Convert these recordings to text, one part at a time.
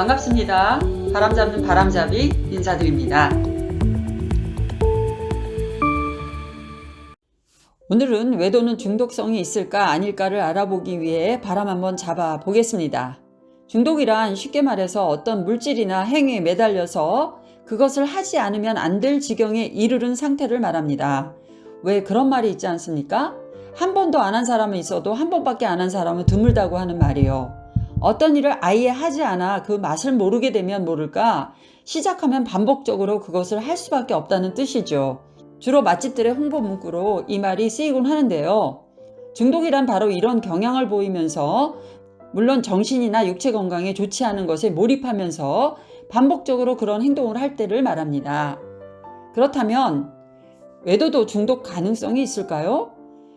반갑습니다. 바람잡는 바람잡이 인사드립니다. 오늘은 외도는 중독성이 있을까 아닐까를 알아보기 위해 바람 한번 잡아 보겠습니다. 중독이란 쉽게 말해서 어떤 물질이나 행위에 매달려서 그것을 하지 않으면 안 될 지경에 이르른 상태를 말합니다. 왜 그런 말이 있지 않습니까? 한 번도 안 한 사람은 있어도 한 번밖에 안 한 사람은 드물다고 하는 말이에요. 어떤 일을 아예 하지 않아 그 맛을 모르게 되면 모를까 시작하면 반복적으로 그것을 할 수밖에 없다는 뜻이죠. 주로 맛집들의 홍보 문구로 이 말이 쓰이곤 하는데요. 중독이란 바로 이런 경향을 보이면서 물론 정신이나 육체 건강에 좋지 않은 것에 몰입하면서 반복적으로 그런 행동을 할 때를 말합니다. 그렇다면 외도도 중독 가능성이 있을까요?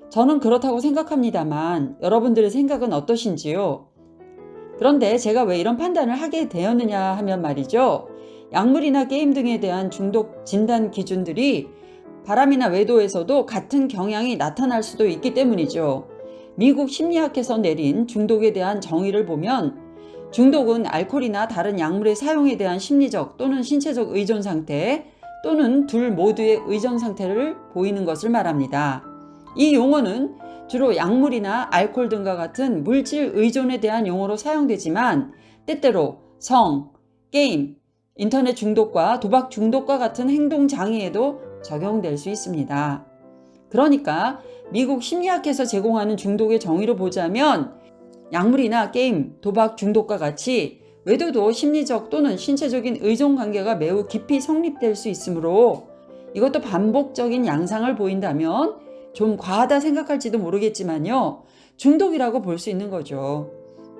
저는 그렇다고 생각합니다만 여러분들의 생각은 어떠신지요? 그런데 제가 왜 이런 판단을 하게 되었느냐 하면 말이죠. 약물이나 게임 등에 대한 중독 진단 기준들이 바람이나 외도에서도 같은 경향이 나타날 수도 있기 때문이죠. 미국 심리학에서 내린 중독에 대한 정의를 보면 중독은 알코올이나 다른 약물의 사용에 대한 심리적 또는 신체적 의존 상태 또는 둘 모두의 의존 상태를 보이는 것을 말합니다. 이 용어는 주로 약물이나 알코올 등과 같은 물질 의존에 대한 용어로 사용되지만 때때로 성, 게임, 인터넷 중독과 도박 중독과 같은 행동 장애에도 적용될 수 있습니다. 그러니까 미국 심리학에서 제공하는 중독의 정의로 보자면 약물이나 게임, 도박 중독과 같이 외도도 심리적 또는 신체적인 의존 관계가 매우 깊이 성립될 수 있으므로 이것도 반복적인 양상을 보인다면 좀 과하다 생각할지도 모르겠지만요. 중독이라고 볼 수 있는 거죠.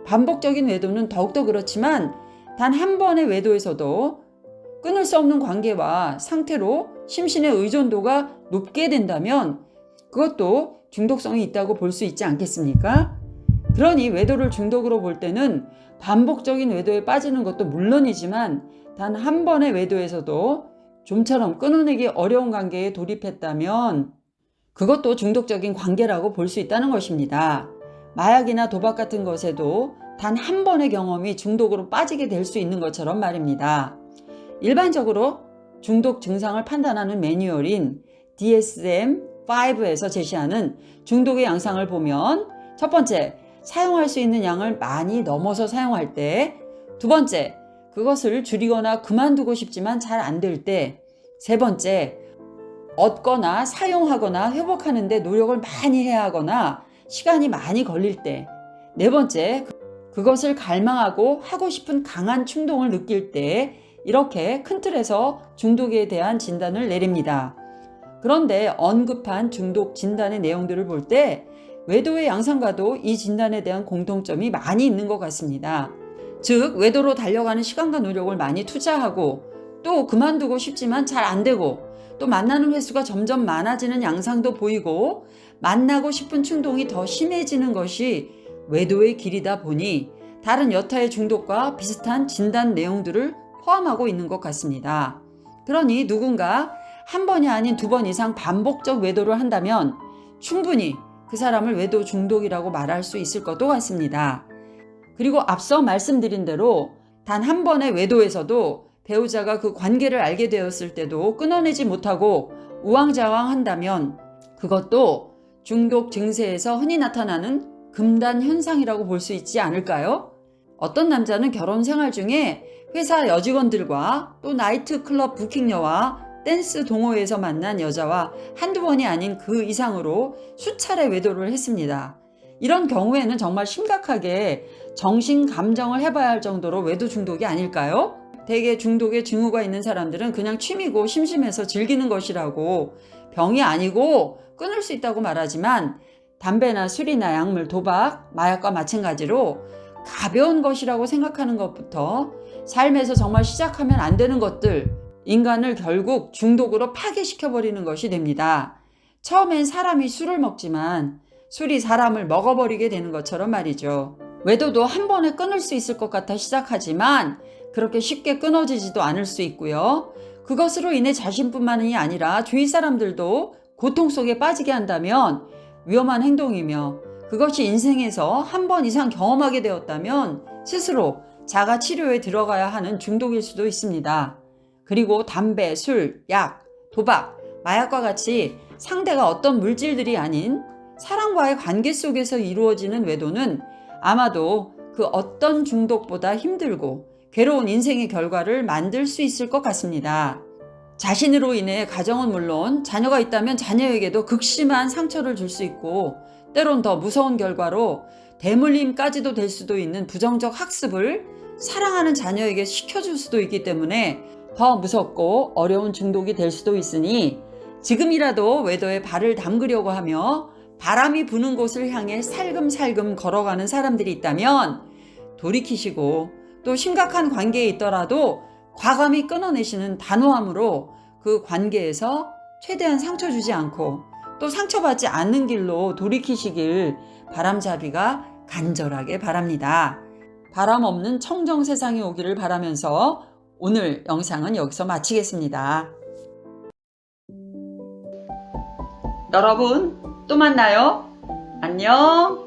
반복적인 외도는 더욱더 그렇지만 단 한 번의 외도에서도 끊을 수 없는 관계와 상태로 심신의 의존도가 높게 된다면 그것도 중독성이 있다고 볼 수 있지 않겠습니까? 그러니 외도를 중독으로 볼 때는 반복적인 외도에 빠지는 것도 물론이지만 단 한 번의 외도에서도 좀처럼 끊어내기 어려운 관계에 돌입했다면 그것도 중독적인 관계라고 볼 수 있다는 것입니다. 마약이나 도박 같은 것에도 단 한 번의 경험이 중독으로 빠지게 될 수 있는 것처럼 말입니다. 일반적으로 중독 증상을 판단하는 매뉴얼인 DSM-5에서 제시하는 중독의 양상을 보면 첫 번째, 사용할 수 있는 양을 많이 넘어서 사용할 때, 두 번째, 그것을 줄이거나 그만두고 싶지만 잘 안 될 때, 세 번째, 얻거나 사용하거나 회복하는 데 노력을 많이 해야 하거나 시간이 많이 걸릴 때, 네 번째, 그것을 갈망하고 하고 싶은 강한 충동을 느낄 때 이렇게 큰 틀에서 중독에 대한 진단을 내립니다. 그런데 언급한 중독 진단의 내용들을 볼 때 외도의 양상과도 이 진단에 대한 공통점이 많이 있는 것 같습니다. 즉 외도로 달려가는 시간과 노력을 많이 투자하고 또 그만두고 싶지만 잘 안 되고 또 만나는 횟수가 점점 많아지는 양상도 보이고 만나고 싶은 충동이 더 심해지는 것이 외도의 길이다 보니 다른 여타의 중독과 비슷한 진단 내용들을 포함하고 있는 것 같습니다. 그러니 누군가 한 번이 아닌 두 번 이상 반복적 외도를 한다면 충분히 그 사람을 외도 중독이라고 말할 수 있을 것도 같습니다. 그리고 앞서 말씀드린 대로 단 한 번의 외도에서도 배우자가 그 관계를 알게 되었을 때도 끊어내지 못하고 우왕좌왕한다면 그것도 중독 증세에서 흔히 나타나는 금단 현상이라고 볼 수 있지 않을까요? 어떤 남자는 결혼 생활 중에 회사 여직원들과 또 나이트클럽 부킹녀와 댄스 동호회에서 만난 여자와 한두 번이 아닌 그 이상으로 수차례 외도를 했습니다. 이런 경우에는 정말 심각하게 정신 감정을 해봐야 할 정도로 외도 중독이 아닐까요? 대개 중독의 징후가 있는 사람들은 그냥 취미고 심심해서 즐기는 것이라고 병이 아니고 끊을 수 있다고 말하지만 담배나 술이나 약물, 도박, 마약과 마찬가지로 가벼운 것이라고 생각하는 것부터 삶에서 정말 시작하면 안 되는 것들, 인간을 결국 중독으로 파괴시켜버리는 것이 됩니다. 처음엔 사람이 술을 먹지만 술이 사람을 먹어버리게 되는 것처럼 말이죠. 외도도 한 번에 끊을 수 있을 것 같아 시작하지만 그렇게 쉽게 끊어지지도 않을 수 있고요. 그것으로 인해 자신뿐만이 아니라 주위 사람들도 고통 속에 빠지게 한다면 위험한 행동이며 그것이 인생에서 한 번 이상 경험하게 되었다면 스스로 자가 치료에 들어가야 하는 중독일 수도 있습니다. 그리고 담배, 술, 약, 도박, 마약과 같이 상대가 어떤 물질들이 아닌 사람과의 관계 속에서 이루어지는 외도는 아마도 그 어떤 중독보다 힘들고 괴로운 인생의 결과를 만들 수 있을 것 같습니다. 자신으로 인해 가정은 물론 자녀가 있다면 자녀에게도 극심한 상처를 줄 수 있고 때론 더 무서운 결과로 대물림까지도 될 수도 있는 부정적 학습을 사랑하는 자녀에게 시켜줄 수도 있기 때문에 더 무섭고 어려운 중독이 될 수도 있으니 지금이라도 외도에 발을 담그려고 하며 바람이 부는 곳을 향해 살금살금 걸어가는 사람들이 있다면 돌이키시고 또 심각한 관계에 있더라도 과감히 끊어내시는 단호함으로 그 관계에서 최대한 상처 주지 않고 또 상처받지 않는 길로 돌이키시길 바람잡이가 간절하게 바랍니다. 바람 없는 청정 세상이 오기를 바라면서 오늘 영상은 여기서 마치겠습니다. 여러분 또 만나요. 안녕.